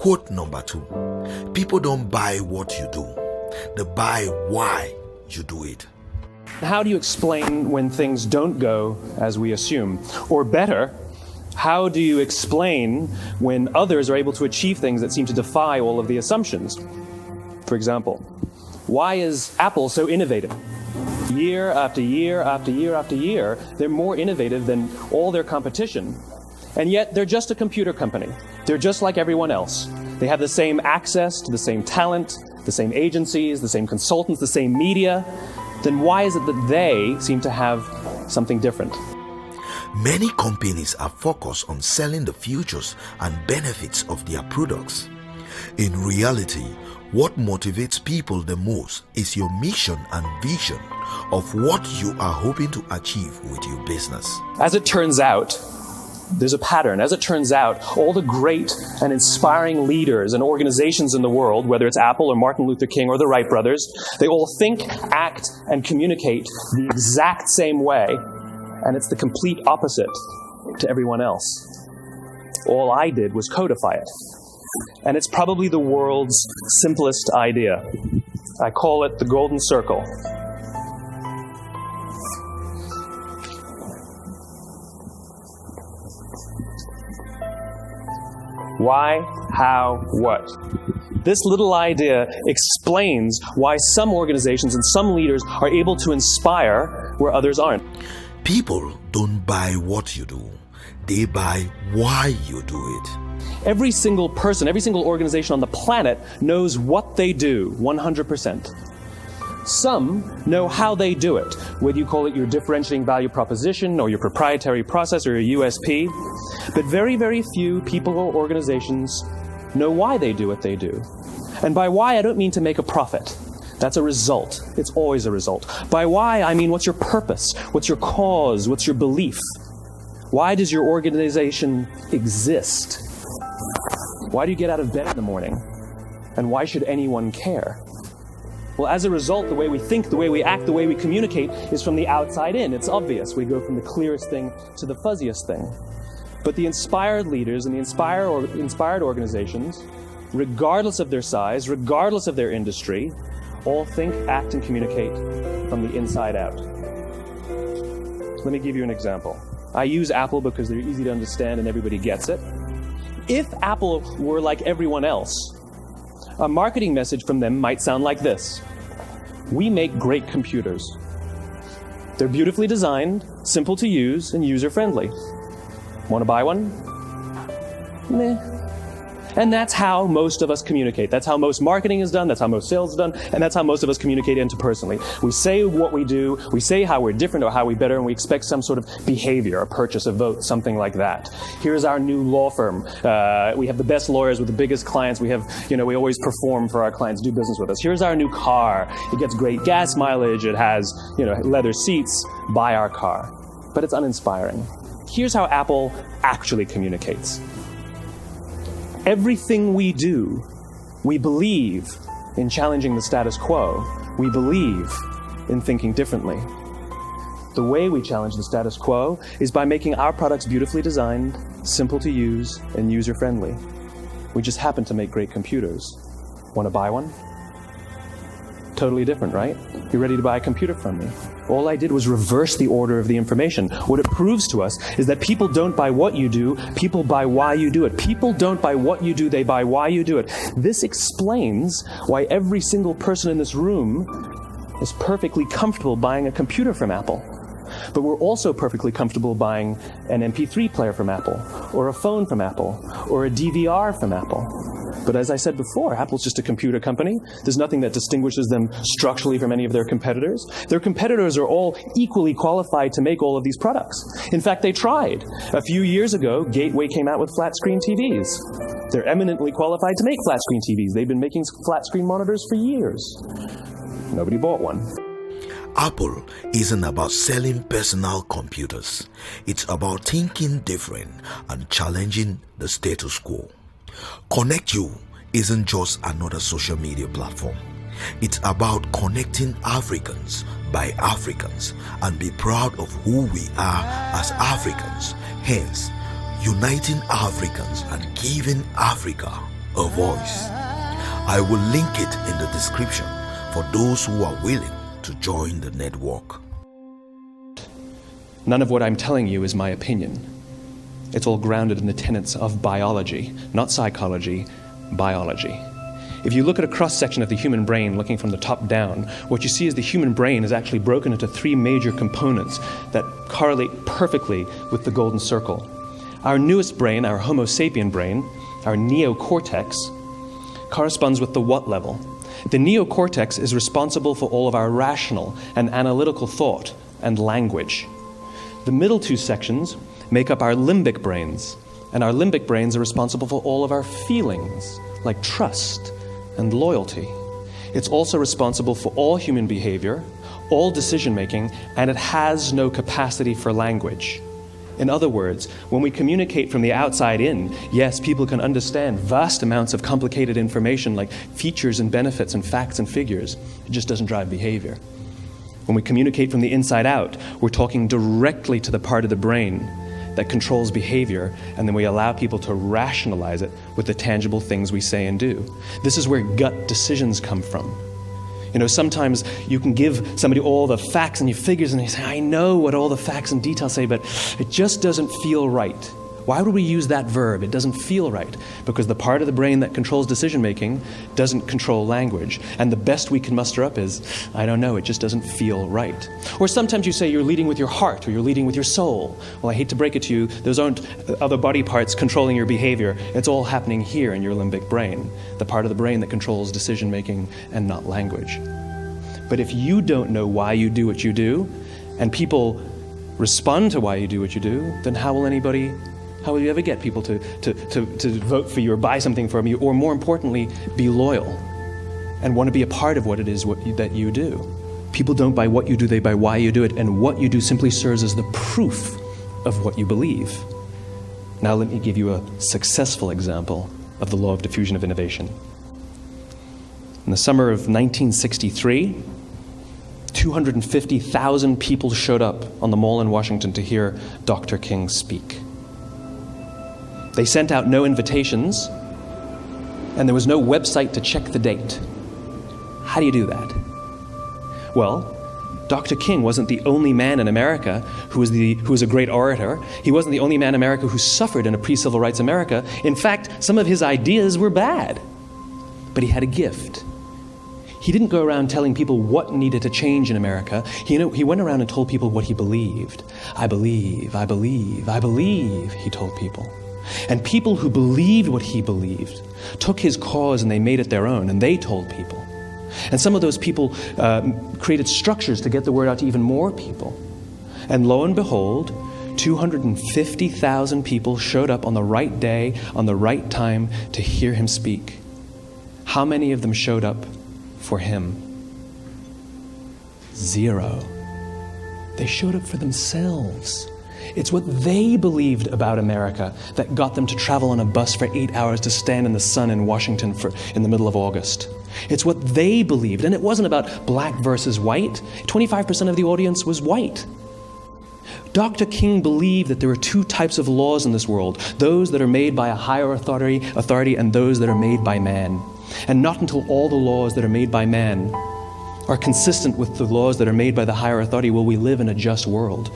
Quote number 2. People don't buy what you do. They buy why you do it. How do you explain when things don't go as we assume? Or better, how do you explain when others are able to achieve things that seem to defy all of the assumptions? For example, why is Apple so innovative? Year after year after year after year, they're more innovative than all their competition. And yet, they're just a computer company. They're just like everyone else. They have the same access to the same talent, the same agencies, the same consultants, the same media. Then why is it that they seem to have something different? Many companies are focused on selling the features and benefits of their products. In reality, what motivates people the most is your mission and vision of what you are hoping to achieve with your business. As it turns out, there's a pattern. As it turns out, all the great and inspiring leaders and organizations in the world, whether it's Apple or Martin Luther King or the Wright brothers, they all think, act, and communicate the exact same way, and it's the complete opposite to everyone else. All I did was codify it. And it's probably the world's simplest idea. I call it the golden circle. Why, how, what? This little idea explains why some organizations and some leaders are able to inspire where others aren't. People don't buy what you do. They buy why you do it. Every single person, every single organization on the planet knows what they do 100%. Some know how they do it, whether you call it your differentiating value proposition or your proprietary process or your USP. But very, very few people or organizations know why they do what they do. And by why, I don't mean to make a profit. That's a result. It's always a result. By why, I mean what's your purpose? What's your cause? What's your belief? Why does your organization exist? Why do you get out of bed in the morning? And why should anyone care? Well, as a result, the way we think, the way we act, the way we communicate is from the outside in. It's obvious. We go from the clearest thing to the fuzziest thing. But the inspired leaders and the inspired organizations, regardless of their size, regardless of their industry, all think, act, and communicate from the inside out. Let me give you an example. I use Apple because they're easy to understand and everybody gets it. If Apple were like everyone else, a marketing message from them might sound like this. We make great computers. They're beautifully designed, simple to use, and user-friendly. Want to buy one? Meh. And that's how most of us communicate. That's how most marketing is done, that's how most sales is done, and that's how most of us communicate interpersonally. We say what we do, we say how we're different or how we're better, and we expect some sort of behavior, a purchase, a vote, something like that. Here's our new law firm. We have the best lawyers with the biggest clients. We have, we always perform for our clients, do business with us. Here's our new car. It gets great gas mileage. It has, leather seats. Buy our car. But it's uninspiring. Here's how Apple actually communicates. Everything we do, we believe in challenging the status quo. We believe in thinking differently. The way we challenge the status quo is by making our products beautifully designed, simple to use, and user-friendly. We just happen to make great computers. Want to buy one? Totally different, right? You're ready to buy a computer from me. All I did was reverse the order of the information. What it proves to us is that people don't buy what you do, people buy why you do it. People don't buy what you do, they buy why you do it. This explains why every single person in this room is perfectly comfortable buying a computer from Apple. But we're also perfectly comfortable buying an MP3 player from Apple, or a phone from Apple, or a DVR from Apple. But as I said before, Apple's just a computer company. There's nothing that distinguishes them structurally from any of their competitors. Their competitors are all equally qualified to make all of these products. In fact, they tried. A few years ago, Gateway came out with flat-screen TVs. They're eminently qualified to make flat-screen TVs. They've been making flat-screen monitors for years. Nobody bought one. Apple isn't about selling personal computers. It's about thinking different and challenging the status quo. Connect You isn't just another social media platform. It's about connecting Africans by Africans and be proud of who we are as Africans. Hence, uniting Africans and giving Africa a voice. I will link it in the description for those who are willing to join the network. None of what I'm telling you is my opinion. It's all grounded in the tenets of biology, not psychology, biology. If you look at a cross-section of the human brain looking from the top down, what you see is the human brain is actually broken into three major components that correlate perfectly with the golden circle. Our newest brain, our Homo sapien brain, our neocortex, corresponds with the what level. The neocortex is responsible for all of our rational and analytical thought and language. The middle two sections make up our limbic brains, and our limbic brains are responsible for all of our feelings, like trust and loyalty. It's also responsible for all human behavior, all decision-making, and it has no capacity for language. In other words, when we communicate from the outside in, yes, people can understand vast amounts of complicated information like features and benefits and facts and figures. It just doesn't drive behavior. When we communicate from the inside out, we're talking directly to the part of the brain that controls behavior, and then we allow people to rationalize it with the tangible things we say and do. This is where gut decisions come from. You know, sometimes you can give somebody all the facts and your figures and you say, I know what all the facts and details say, but it just doesn't feel right. Why would we use that verb? It doesn't feel right. Because the part of the brain that controls decision-making doesn't control language. And the best we can muster up is, I don't know, it just doesn't feel right. Or sometimes you say you're leading with your heart or you're leading with your soul. Well, I hate to break it to you, those aren't other body parts controlling your behavior. It's all happening here in your limbic brain, the part of the brain that controls decision-making and not language. But if you don't know why you do what you do, and people respond to why you do what you do, then how will you ever get people to vote for you or buy something from you, or more importantly, be loyal and want to be a part of what it is that you do? People don't buy what you do, they buy why you do it, and what you do simply serves as the proof of what you believe. Now let me give you a successful example of the law of diffusion of innovation. In the summer of 1963, 250,000 people showed up on the Mall in Washington to hear Dr. King speak. They sent out no invitations, and there was no website to check the date. How do you do that? Well, Dr. King wasn't the only man in America who was a great orator. He wasn't the only man in America who suffered in a pre-civil rights America. In fact, some of his ideas were bad. But he had a gift. He didn't go around telling people what needed to change in America. He went around and told people what he believed. I believe, he told people. And people who believed what he believed took his cause and they made it their own, and they told people. And some of those people created structures to get the word out to even more people. And lo and behold, 250,000 people showed up on the right day, on the right time to hear him speak. How many of them showed up for him? 0. They showed up for themselves. It's what they believed about America that got them to travel on a bus for 8 hours to stand in the sun in Washington in the middle of August. It's what they believed, and it wasn't about black versus white. 25% of the audience was white. Dr. King believed that there are two types of laws in this world, those that are made by a higher authority and those that are made by man. And not until all the laws that are made by man are consistent with the laws that are made by the higher authority will we live in a just world.